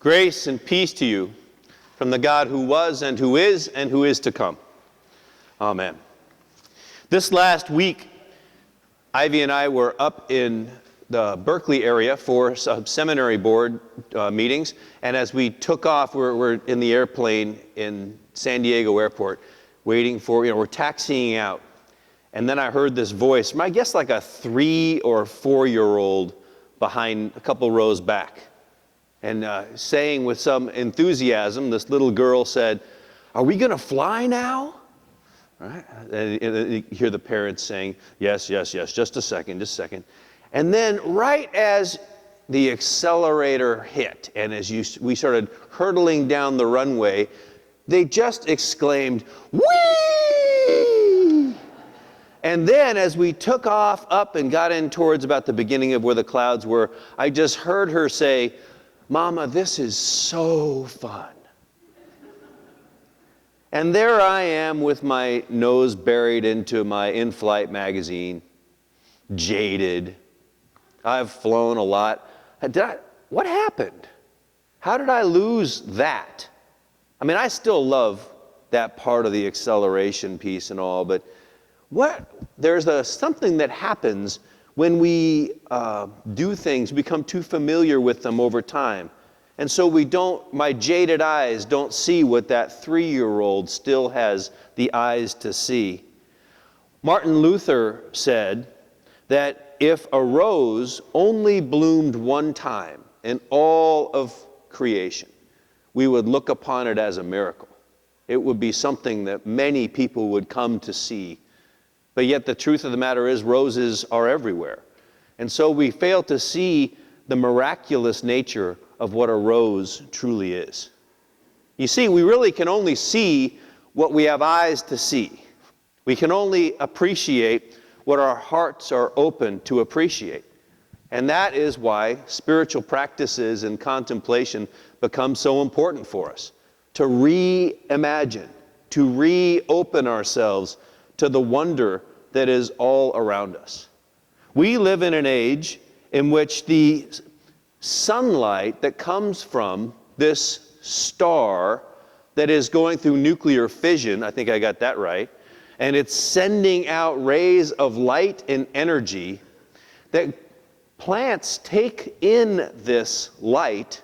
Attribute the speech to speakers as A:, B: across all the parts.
A: Grace and peace to you from the God who was and who is to come. Amen. This last week, Ivy and I were up in the Berkeley area for some seminary board meetings, and as we took off, we're in the airplane in San Diego Airport, waiting for, we're taxiing out. And then I heard this voice, I guess like a 3 or 4-year-old behind a couple rows back. And saying with some enthusiasm, this little girl said, "Are we going to fly now?" Right? And you hear the parents saying, yes, just a second. And then right as the accelerator hit, and as we started hurtling down the runway, they just exclaimed, "Whee!" And then as we took off up and got in towards about the beginning of where the clouds were, I just heard her say, "Mama, this is so fun." And there I am with my nose buried into my in-flight magazine, jaded. I've flown a lot. What happened? How did I lose that? I mean, I still love that part of the acceleration piece and all, but there's something that happens when we do things, become too familiar with them over time. And so my jaded eyes don't see what that 3-year-old still has the eyes to see. Martin Luther said that if a rose only bloomed one time in all of creation, we would look upon it as a miracle. It would be something that many people would come to see. But yet the truth of the matter is roses are everywhere. And so we fail to see the miraculous nature of what a rose truly is. You see, we really can only see what we have eyes to see. We can only appreciate what our hearts are open to appreciate. And that is why spiritual practices and contemplation become so important for us. To reimagine, to reopen ourselves to the wonder that is all around us. We live in an age in which the sunlight that comes from this star that is going through nuclear fission, I think I got that right, and it's sending out rays of light and energy, that plants take in this light.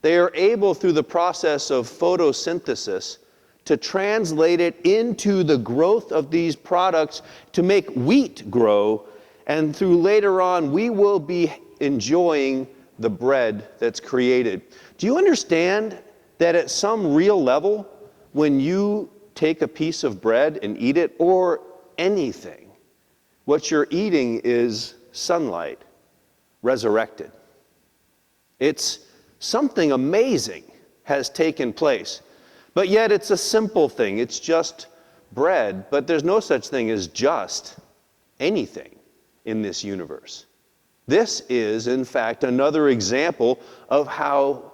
A: They are able, through the process of photosynthesis, to translate it into the growth of these products to make wheat grow, and through later on we will be enjoying the bread that's created. Do you understand that at some real level, when you take a piece of bread and eat it, or anything, what you're eating is sunlight, resurrected? It's something amazing has taken place. But yet it's a simple thing. It's just bread. But there's no such thing as just anything in this universe. This is, in fact, another example of how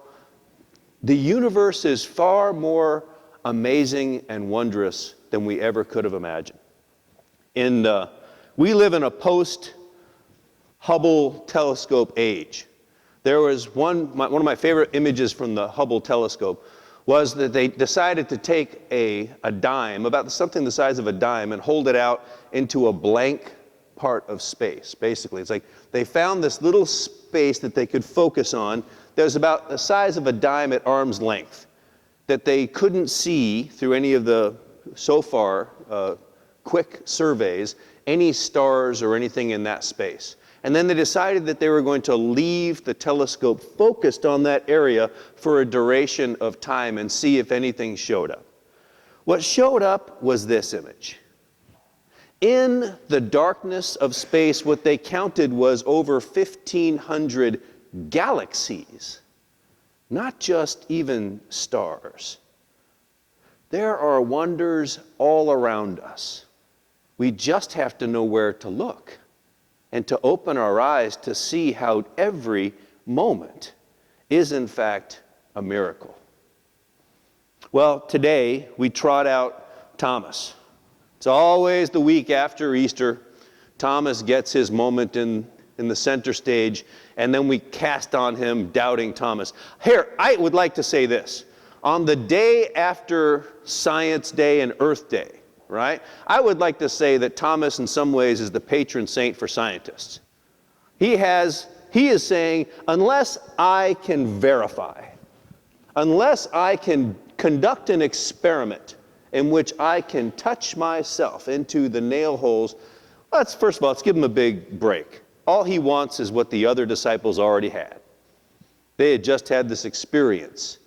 A: the universe is far more amazing and wondrous than we ever could have imagined. We live in a post-Hubble telescope age. There was one of my favorite images from the Hubble telescope was that they decided to take a dime, about something the size of a dime, and hold it out into a blank part of space. Basically, it's like they found this little space that they could focus on that was about the size of a dime at arm's length, that they couldn't see through any of the, so far, quick surveys, any stars or anything in that space. And then they decided that they were going to leave the telescope focused on that area for a duration of time and see if anything showed up. What showed up was this image. In the darkness of space, what they counted was over 1,500 galaxies, not just even stars. There are wonders all around us. We just have to know where to look and to open our eyes to see how every moment is, in fact, a miracle. Well, today we trot out Thomas. It's always the week after Easter. Thomas gets his moment in in the center stage, and then we cast on him doubting Thomas. Here, I would like to say this. On the day after Science Day and Earth Day, right, I would like to say that Thomas in some ways is the patron saint for scientists. He is saying, unless I can verify, unless I can conduct an experiment in which I can touch myself into the nail holes, first of all, let's give him a big break. All he wants is what the other disciples already had. They had just had this experience,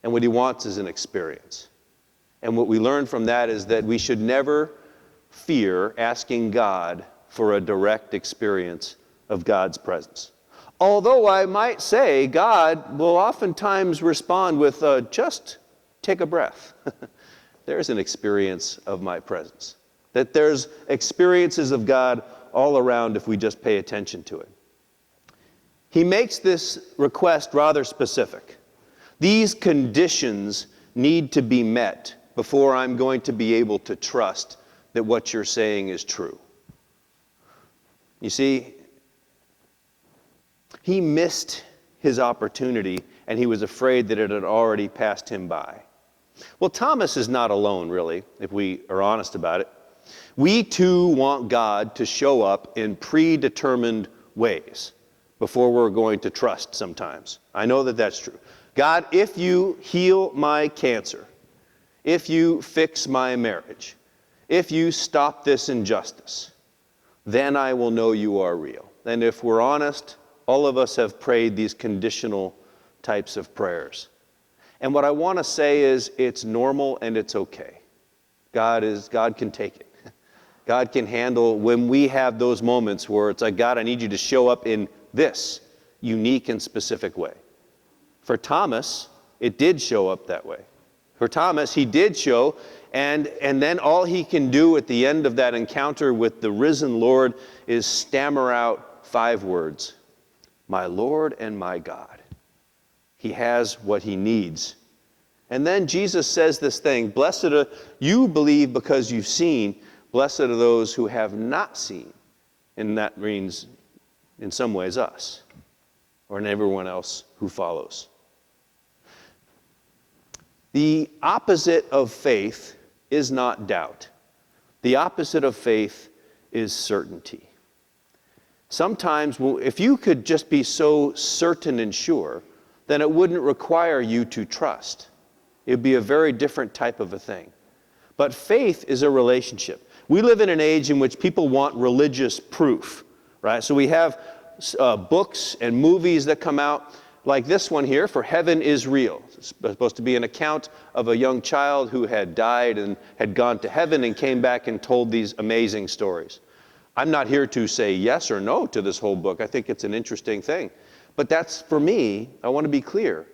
A: and what he wants is an experience. And what we learn from that is that we should never fear asking God for a direct experience of God's presence. Although I might say God will oftentimes respond with, just take a breath. There's an experience of my presence. That there's experiences of God all around if we just pay attention to it. He makes this request rather specific. These conditions need to be met before I'm going to be able to trust that what you're saying is true. You see, he missed his opportunity, and he was afraid that it had already passed him by. Well, Thomas is not alone, really, if we are honest about it. We too want God to show up in predetermined ways before we're going to trust sometimes. I know that that's true. God, if you heal my cancer, if you fix my marriage, if you stop this injustice, then I will know you are real. And if we're honest, all of us have prayed these conditional types of prayers. And what I want to say is it's normal and it's okay. God can take it. God can handle when we have those moments where it's like, God, I need you to show up in this unique and specific way. For Thomas, it did show up that way. For Thomas, he did show, and then all he can do at the end of that encounter with the risen Lord is stammer out 5 words. My Lord and my God. He has what he needs. And then Jesus says this thing, blessed are you believe because you've seen, blessed are those who have not seen. And that means, in some ways, us, or in everyone else who follows. The opposite of faith is not doubt. The opposite of faith is certainty. Sometimes, if you could just be so certain and sure, then it wouldn't require you to trust. It would be a very different type of a thing. But faith is a relationship. We live in an age in which people want religious proof, right? So we have books and movies that come out, like this one here, For Heaven is Real. It's supposed to be an account of a young child who had died and had gone to heaven and came back and told these amazing stories. I'm not here to say yes or no to this whole book. I think it's an interesting thing. But that's, for me, I want to be clear.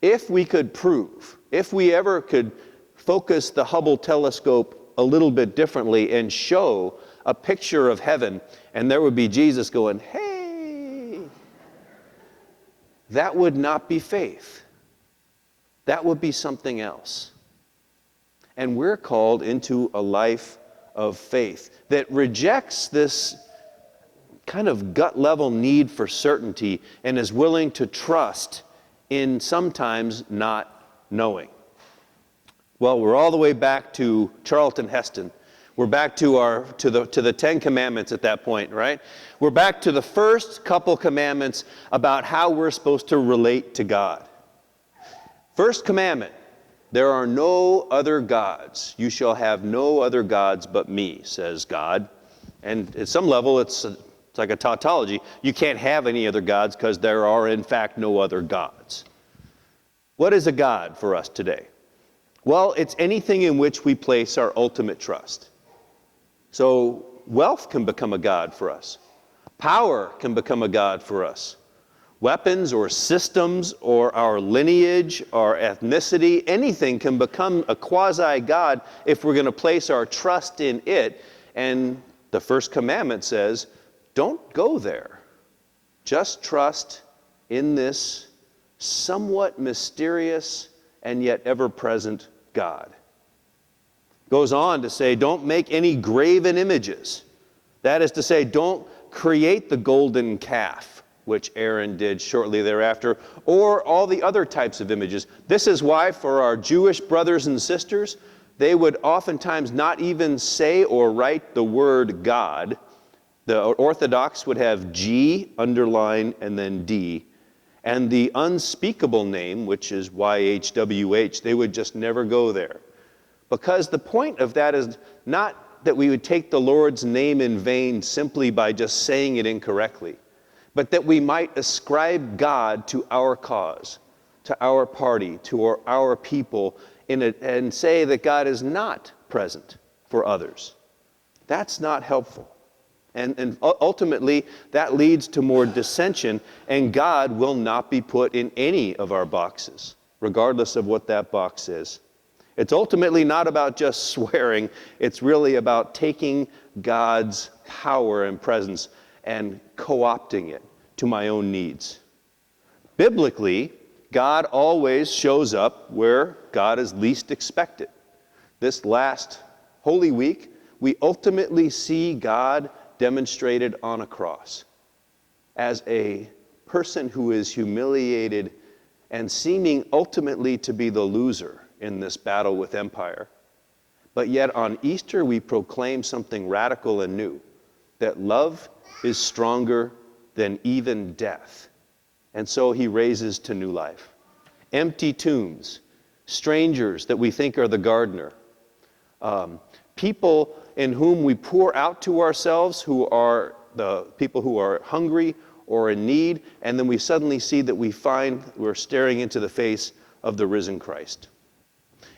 A: If we could prove, if we ever could focus the Hubble telescope a little bit differently and show a picture of heaven, and there would be Jesus going, hey, that would not be faith. That would be something else. And we're called into a life of faith that rejects this kind of gut level need for certainty and is willing to trust in sometimes not knowing. Well, we're all the way back to Charlton Heston. We're back to the 10 Commandments at that point, right? We're back to the first couple commandments about how we're supposed to relate to God. First commandment, there are no other gods. You shall have no other gods but me, says God. And at some level, it's like a tautology. You can't have any other gods because there are, in fact, no other gods. What is a god for us today? Well, it's anything in which we place our ultimate trust. So wealth can become a god for us. Power can become a god for us. Weapons or systems or our lineage, our ethnicity, anything can become a quasi-god if we're going to place our trust in it. And the first commandment says, don't go there. Just trust in this somewhat mysterious and yet ever-present God. Goes on to say, don't make any graven images. That is to say, don't create the golden calf, which Aaron did shortly thereafter, or all the other types of images. This is why for our Jewish brothers and sisters, they would oftentimes not even say or write the word God. The Orthodox would have G underline and then D. And the unspeakable name, which is YHWH, they would just never go there. Because the point of that is not that we would take the Lord's name in vain simply by just saying it incorrectly, but that we might ascribe God to our cause, to our party, to our people, and say that God is not present for others. That's not helpful. And ultimately, that leads to more dissension, and God will not be put in any of our boxes, regardless of what that box is. It's ultimately not about just swearing. It's really about taking God's power and presence and co-opting it to my own needs. Biblically, God always shows up where God is least expected. This last Holy Week, we ultimately see God demonstrated on a cross as a person who is humiliated and seeming ultimately to be the loser in this battle with empire. But yet on Easter we proclaim something radical and new, that love is stronger than even death. And so he raises to new life. Empty tombs, strangers that we think are the gardener, people in whom we pour out to ourselves, who are the people who are hungry or in need, and then we suddenly see that we're staring into the face of the risen Christ.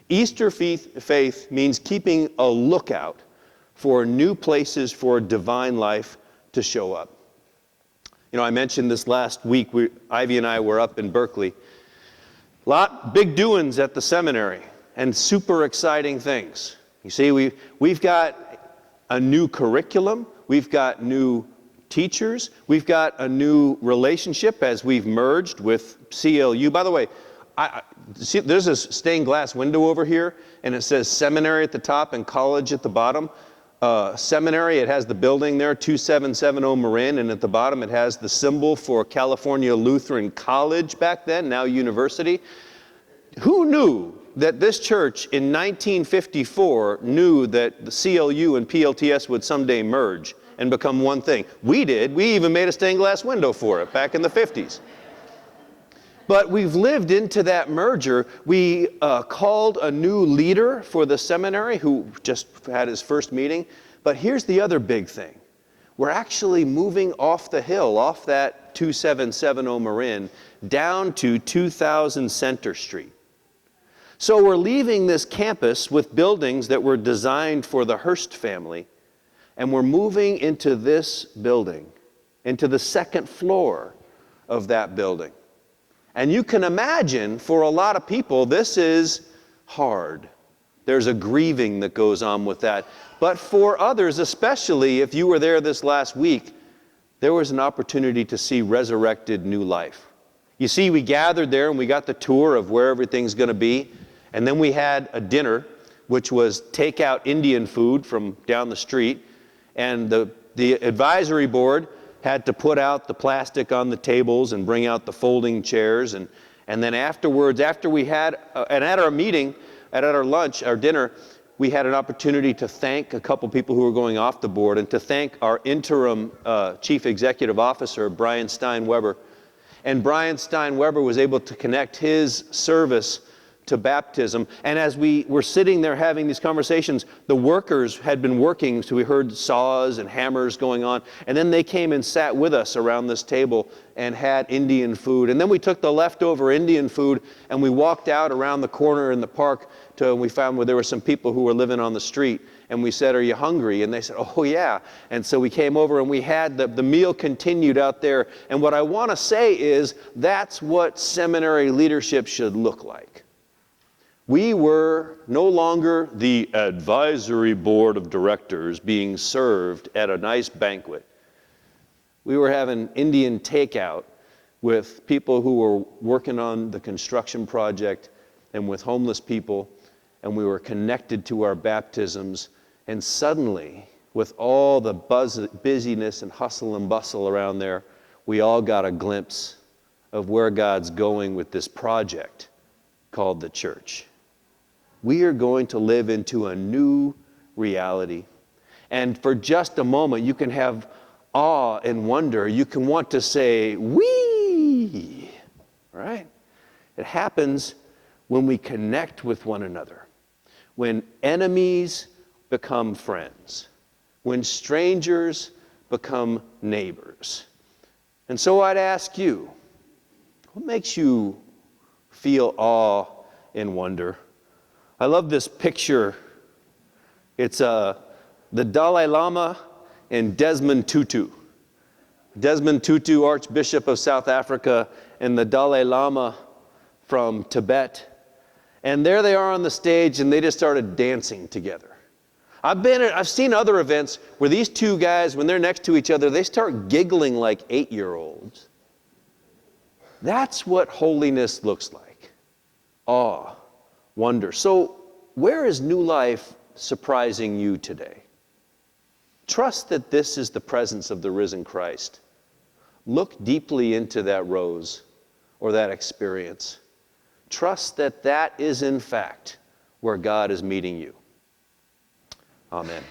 A: Easter faith means keeping a lookout for new places for divine life to show up. You know, I mentioned this last week, Ivy and I were up in Berkeley. Big doings at the seminary and super exciting things. You see, we've got a new curriculum, we've got new teachers, we've got a new relationship as we've merged with CLU. By the way, see, there's a stained glass window over here, and it says seminary at the top and college at the bottom. Seminary, it has the building there, 2770 Marin, and at the bottom it has the symbol for California Lutheran College back then, now university. Who knew that this church in 1954 knew that the CLU and PLTS would someday merge and become one thing? We did. We even made a stained glass window for it back in the 50s. But we've lived into that merger. We called a new leader for the seminary who just had his first meeting. But here's the other big thing. We're actually moving off the hill, off that 2770 Marin, down to 2000 Center Street. So we're leaving this campus with buildings that were designed for the Hearst family, and we're moving into this building, into the second floor of that building. And you can imagine, for a lot of people, this is hard. There's a grieving that goes on with that. But for others, especially if you were there this last week, there was an opportunity to see resurrected new life. You see, we gathered there and we got the tour of where everything's going to be. And then we had a dinner, which was takeout Indian food from down the street. And the advisory board had to put out the plastic on the tables and bring out the folding chairs. And then afterwards, after we had, and at our meeting, at our lunch, our dinner, we had an opportunity to thank a couple people who were going off the board and to thank our interim chief executive officer, Brian Steinweber. And Brian Steinweber was able to connect his service to baptism. And as we were sitting there having these conversations, the workers had been working, so we heard saws and hammers going on. And then they came and sat with us around this table and had Indian food. And then we took the leftover Indian food and we walked out around the corner in the park and we found where there were some people who were living on the street. And we said, "Are you hungry?" And they said, "Oh yeah." And so we came over and we had the meal continued out there. And what I want to say is that's what seminary leadership should look like. We were no longer the advisory board of directors being served at a nice banquet. We were having Indian takeout with people who were working on the construction project and with homeless people, and we were connected to our baptisms. And suddenly, with all the busyness and hustle and bustle around there, we all got a glimpse of where God's going with this project called the church. We are going to live into a new reality. And for just a moment, you can have awe and wonder. You can want to say, "Wee!" Right? It happens when we connect with one another, when enemies become friends, when strangers become neighbors. And so I'd ask you, what makes you feel awe and wonder? I love this picture. It's the Dalai Lama and Desmond Tutu. Desmond Tutu, Archbishop of South Africa, and the Dalai Lama from Tibet. And there they are on the stage, and they just started dancing together. I've seen other events where these two guys, when they're next to each other, they start giggling like 8-year-olds. That's what holiness looks like. Awe, wonder. So where is new life surprising you today? Trust that this is the presence of the risen Christ. Look deeply into that rose or that experience. Trust that that is in fact where God is meeting you. Amen.